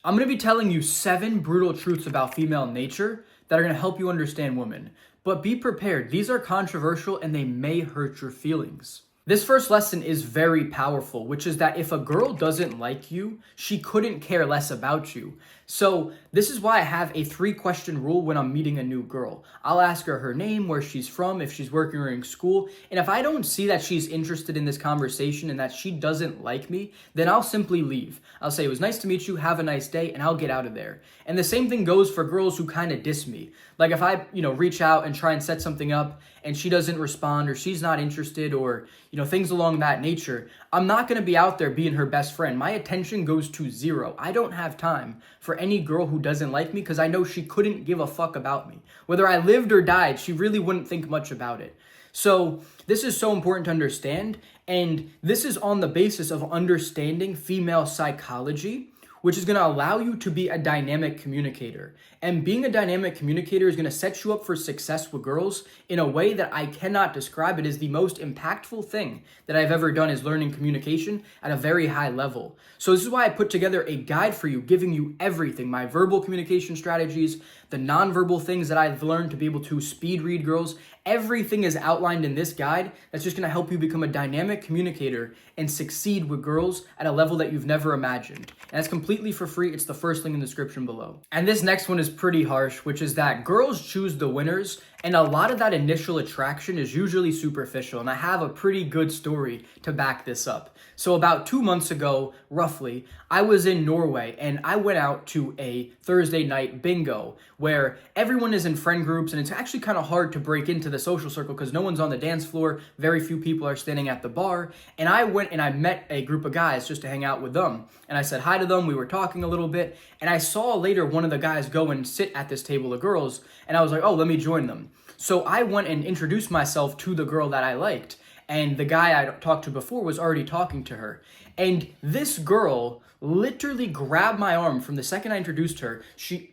I'm going to be telling you 7 brutal truths about female nature that are going to help you understand women. But be prepared, these are controversial and they may hurt your feelings. This first lesson is very powerful, which is that if a girl doesn't like you, she couldn't care less about you. So, this is why I have a 3-question rule when I'm meeting a new girl. I'll ask her name, where she's from, if she's working or in school, and if I don't see that she's interested in this conversation and that she doesn't like me, then I'll simply leave. I'll say, it was nice to meet you, have a nice day, and I'll get out of there. And the same thing goes for girls who kind of diss me. Like if I, reach out and try and set something up and she doesn't respond or she's not interested or, things along that nature, I'm not going to be out there being her best friend. My attention goes to 0. I don't have time for any girl who doesn't like me because I know she couldn't give a fuck about me. Whether I lived or died, she really wouldn't think much about it. So this is so important to understand, and this is on the basis of understanding female psychology, which is going to allow you to be a dynamic communicator. And being a dynamic communicator is going to set you up for success with girls in a way that I cannot describe. It is the most impactful thing that I've ever done, is learning communication at a very high level. So this is why I put together a guide for you, giving you everything, my verbal communication strategies, the nonverbal things that I've learned to be able to speed read girls. Everything is outlined in this guide that's just going to help you become a dynamic communicator and succeed with girls at a level that you've never imagined. And that's completely for free. It's the first link in the description below. And this next one is pretty harsh, which is that girls choose the winners, and a lot of that initial attraction is usually superficial, and I have a pretty good story to back this up. So about 2 months ago, roughly, I was in Norway, and I went out to a Thursday night bingo where everyone is in friend groups, and it's actually kind of hard to break into the social circle because no one's on the dance floor, very few people are standing at the bar, and I went and I met a group of guys just to hang out with them, and I said hi to them, we were talking a little bit, and I saw later one of the guys go and sit at this table of girls, and I was like, oh, let me join them. So I went and introduced myself to the girl that I liked, and the guy I talked to before was already talking to her. And this girl literally grabbed my arm from the second I introduced her, she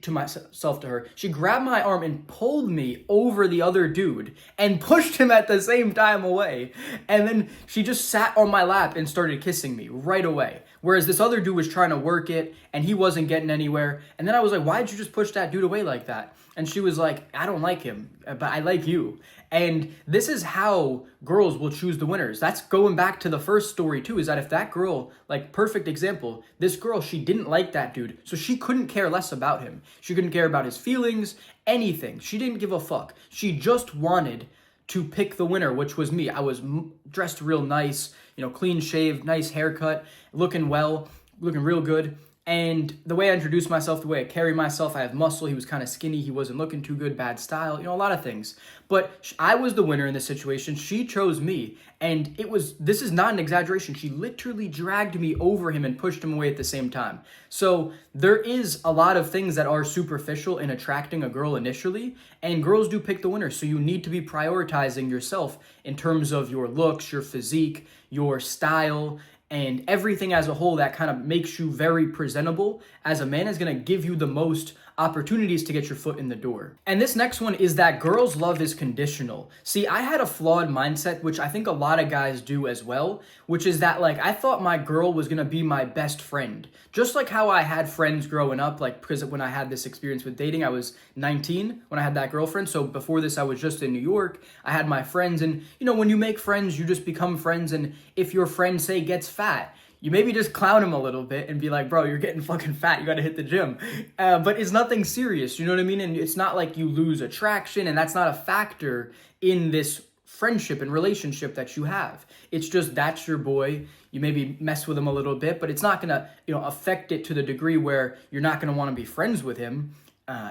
grabbed my arm and pulled me over the other dude and pushed him at the same time away. And then she just sat on my lap and started kissing me right away. Whereas this other dude was trying to work it and he wasn't getting anywhere. And then I was like, why'd you just push that dude away like that? And she was like, I don't like him, but I like you. And this is how girls will choose the winners. That's going back to the first story too, is that if that girl, like perfect example, this girl, she didn't like that dude, so she couldn't care less about him. She couldn't care about his feelings, anything. She didn't give a fuck. She just wanted to pick the winner, which was me. I was dressed real nice, clean shaved, nice haircut, looking well, looking real good. And the way I introduced myself, the way I carry myself, I have muscle, he was kind of skinny, he wasn't looking too good, bad style, a lot of things. But I was the winner in this situation, she chose me, and this is not an exaggeration, she literally dragged me over him and pushed him away at the same time. So there is a lot of things that are superficial in attracting a girl initially, and girls do pick the winner, so you need to be prioritizing yourself in terms of your looks, your physique, your style, and everything as a whole that kind of makes you very presentable as a man is going to give you the most opportunities to get your foot in the door. And this next one is that girls' love is conditional. See, I had a flawed mindset, which I think a lot of guys do as well, which is that I thought my girl was going to be my best friend. Just like how I had friends growing up, because when I had this experience with dating, I was 19 when I had that girlfriend. So before this, I was just in New York. I had my friends, and when you make friends, you just become friends. And if your friend, say, gets fat, you maybe just clown him a little bit and be like, bro, you're getting fucking fat, you gotta hit the gym. But it's nothing serious, you know what I mean? And it's not like you lose attraction, and that's not a factor in this friendship and relationship that you have. It's just that's your boy. You maybe mess with him a little bit, but it's not gonna, affect it to the degree where you're not gonna wanna be friends with him.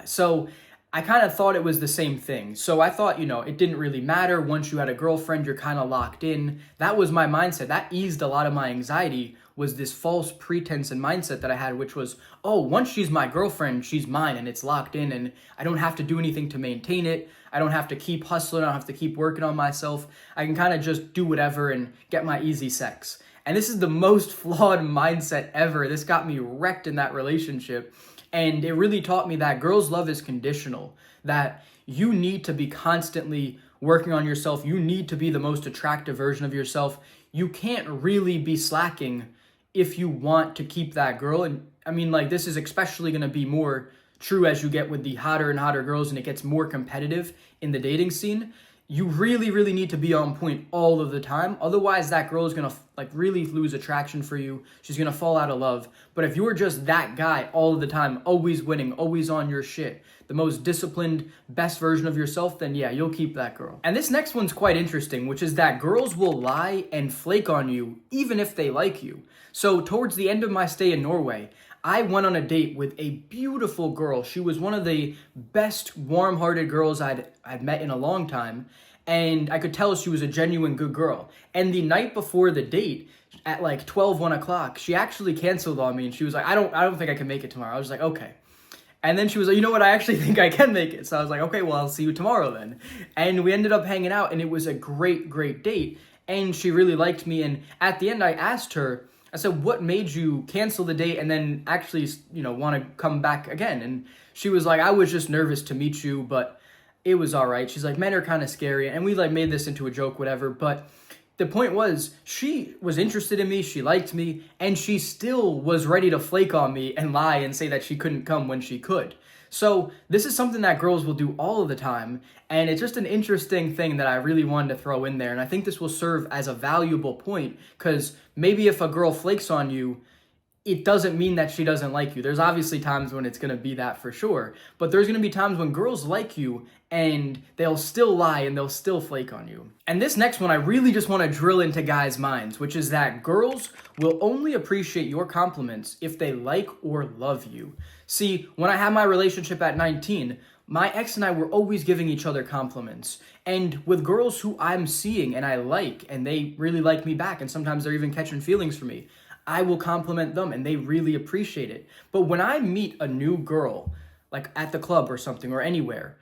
So I kind of thought it was the same thing. So I thought, it didn't really matter. Once you had a girlfriend, you're kind of locked in. That was my mindset. That eased a lot of my anxiety, was this false pretense and mindset that I had, which was, oh, once she's my girlfriend, she's mine and it's locked in and I don't have to do anything to maintain it. I don't have to keep hustling. I don't have to keep working on myself. I can kind of just do whatever and get my easy sex. And this is the most flawed mindset ever. This got me wrecked in that relationship. And it really taught me that girls' love is conditional, that you need to be constantly working on yourself. You need to be the most attractive version of yourself. You can't really be slacking if you want to keep that girl. And I mean, like, this is especially going to be more true as you get with the hotter and hotter girls and it gets more competitive in the dating scene. You really, really need to be on point all of the time. Otherwise, that girl is going to like really lose attraction for you. She's going to fall out of love. But if you're just that guy all of the time, always winning, always on your shit, the most disciplined, best version of yourself, then yeah, you'll keep that girl. And this next one's quite interesting, which is that girls will lie and flake on you even if they like you. So towards the end of my stay in Norway, I went on a date with a beautiful girl. She was one of the best warm-hearted girls I'd met in a long time, and I could tell she was a genuine good girl. And the night before the date, at like 1 o'clock, she actually canceled on me, and she was like, I don't think I can make it tomorrow. I was like, okay. And then she was like, you know what, I actually think I can make it. So I was like, okay, well, I'll see you tomorrow then. And we ended up hanging out, and it was a great, great date. And she really liked me, and at the end, I asked her, I said, what made you cancel the date and then actually, want to come back again? And she was like, I was just nervous to meet you, but it was all right. She's like, men are kind of scary. And we like made this into a joke, whatever. But the point was, she was interested in me, she liked me, and she still was ready to flake on me and lie and say that she couldn't come when she could. So this is something that girls will do all of the time, and it's just an interesting thing that I really wanted to throw in there, and I think this will serve as a valuable point, because maybe if a girl flakes on you, it doesn't mean that she doesn't like you. There's obviously times when it's going to be that for sure, but there's going to be times when girls like you and they'll still lie and they'll still flake on you. And this next one, I really just want to drill into guys' minds, which is that girls will only appreciate your compliments if they like or love you. See, when I had my relationship at 19, my ex and I were always giving each other compliments. And with girls who I'm seeing and I like, and they really like me back, and sometimes they're even catching feelings for me, I will compliment them and they really appreciate it. But when I meet a new girl, like at the club or something or anywhere,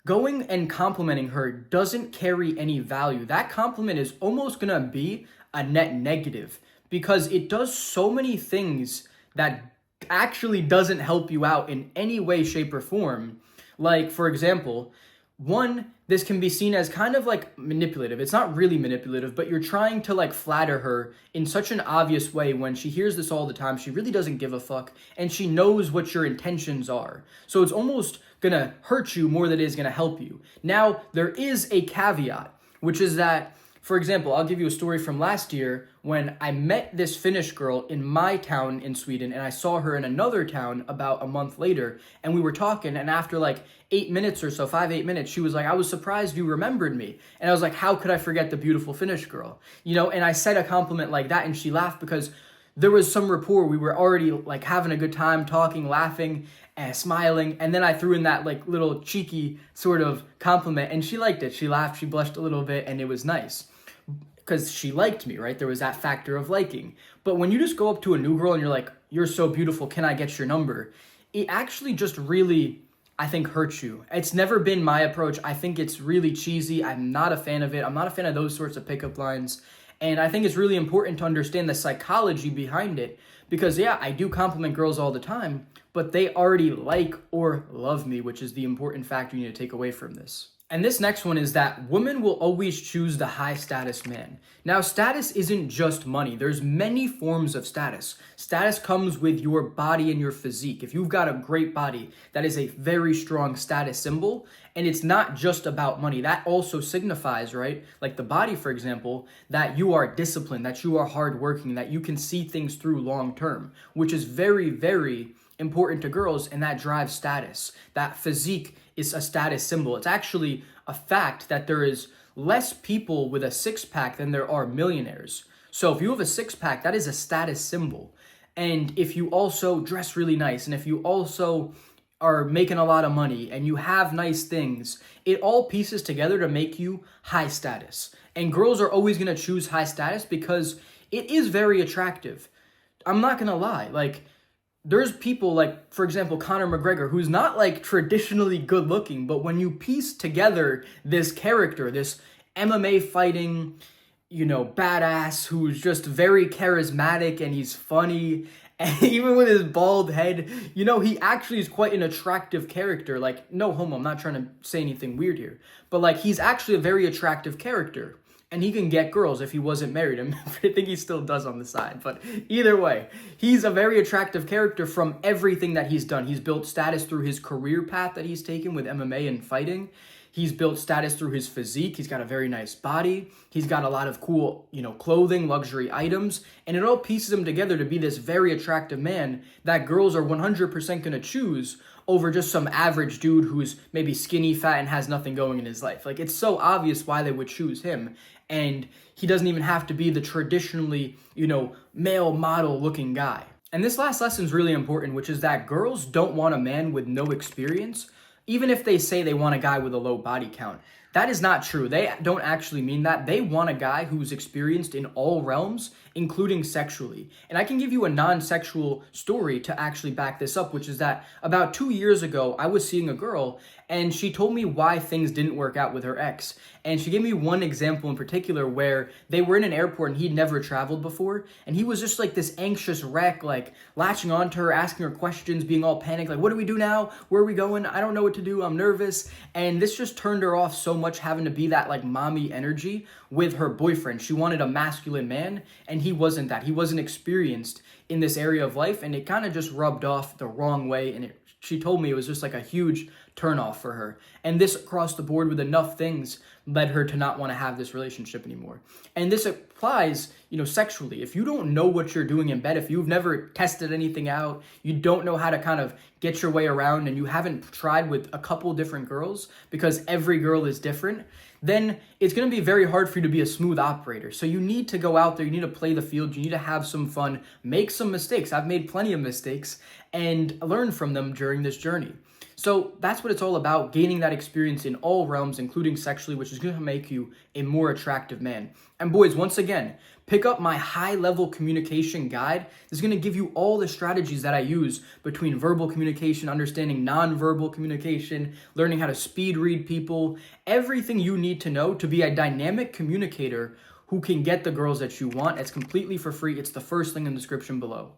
going and complimenting her doesn't carry any value. That compliment is almost gonna be a net negative because it does so many things that actually doesn't help you out in any way, shape, or form. Like, for example, one, this can be seen as kind of like manipulative. It's not really manipulative, but you're trying to like flatter her in such an obvious way when she hears this all the time. She really doesn't give a fuck and she knows what your intentions are. So it's almost gonna hurt you more than it is gonna help you. Now, there is a caveat, which is that, for example, I'll give you a story from last year when I met this Finnish girl in my town in Sweden and I saw her in another town about a month later and we were talking, and after like 8 minutes or so, 8 minutes, she was like, I was surprised you remembered me. And I was like, how could I forget the beautiful Finnish girl? And I said a compliment like that and she laughed because there was some rapport. We were already like having a good time, talking, laughing, and smiling. And then I threw in that like little cheeky sort of compliment and she liked it. She laughed, she blushed a little bit, and it was nice. Because she liked me, right? There was that factor of liking. But when you just go up to a new girl and you're like, you're so beautiful, can I get your number? It actually just really, I think, hurts you. It's never been my approach. I think it's really cheesy. I'm not a fan of it. I'm not a fan of those sorts of pickup lines. And I think it's really important to understand the psychology behind it. Because yeah, I do compliment girls all the time, but they already like or love me, which is the important factor you need to take away from this. And this next one is that women will always choose the high status man. Now, status isn't just money. There's many forms of status. Status comes with your body and your physique. If you've got a great body, that is a very strong status symbol. And it's not just about money. That also signifies, right? Like the body, for example, that you are disciplined, that you are hardworking, that you can see things through long term, which is very, very important to girls, and that drives status. That physique is a status symbol. It's actually a fact that there is less people with a six-pack than there are millionaires. So if you have a six-pack, that is a status symbol. And if you also dress really nice, and if you also are making a lot of money, and you have nice things, it all pieces together to make you high status. And girls are always going to choose high status because it is very attractive. I'm not going to lie. Like, there's people like, for example, Conor McGregor, who's not like traditionally good looking, but when you piece together this character, this MMA fighting, badass who's just very charismatic and he's funny, and even with his bald head, he actually is quite an attractive character. Like, no homo, I'm not trying to say anything weird here, but like he's actually a very attractive character. and he can get girls if he wasn't married. I think he still does on the side, but either way, he's a very attractive character from everything that he's done. He's built status through his career path that he's taken with MMA and fighting. He's built status through his physique. He's got a very nice body. He's got a lot of cool, clothing, luxury items, and it all pieces him together to be this very attractive man that girls are 100% going to choose over just some average dude who's maybe skinny, fat, and has nothing going in his life. Like, it's so obvious why they would choose him, and he doesn't even have to be the traditionally, male model looking guy. And this last lesson is really important, which is that girls don't want a man with no experience, even if they say they want a guy with a low body count. That is not true. They don't actually mean that. They want a guy who's experienced in all realms, including sexually. And I can give you a non-sexual story to actually back this up, which is that about 2 years ago, I was seeing a girl and she told me why things didn't work out with her ex. And she gave me one example in particular where they were in an airport and he'd never traveled before. And he was just like this anxious wreck, like latching onto her, asking her questions, being all panicked, like, what do we do now? Where are we going? I don't know what to do. I'm nervous. And this just turned her off so much, having to be that like mommy energy with her boyfriend. She wanted a masculine man, and he wasn't that. He wasn't experienced in this area of life, and it kind of just rubbed off the wrong way. And she told me it was just like a huge turnoff for her. And this across the board with enough things led her to not want to have this relationship anymore. And this applies, sexually. If you don't know what you're doing in bed, if you've never tested anything out, you don't know how to kind of get your way around, and you haven't tried with a couple different girls because every girl is different, then it's going to be very hard for you to be a smooth operator. So you need to go out there, you need to play the field, you need to have some fun, make some mistakes. I've made plenty of mistakes and learn from them during this journey. So that's what it's all about, gaining that experience in all realms, including sexually, which is going to make you a more attractive man. And boys, once again, pick up my high-level communication guide. This is going to give you all the strategies that I use between verbal communication, understanding non-verbal communication, learning how to speed read people, everything you need to know to be a dynamic communicator who can get the girls that you want. It's completely for free. It's the first link in the description below.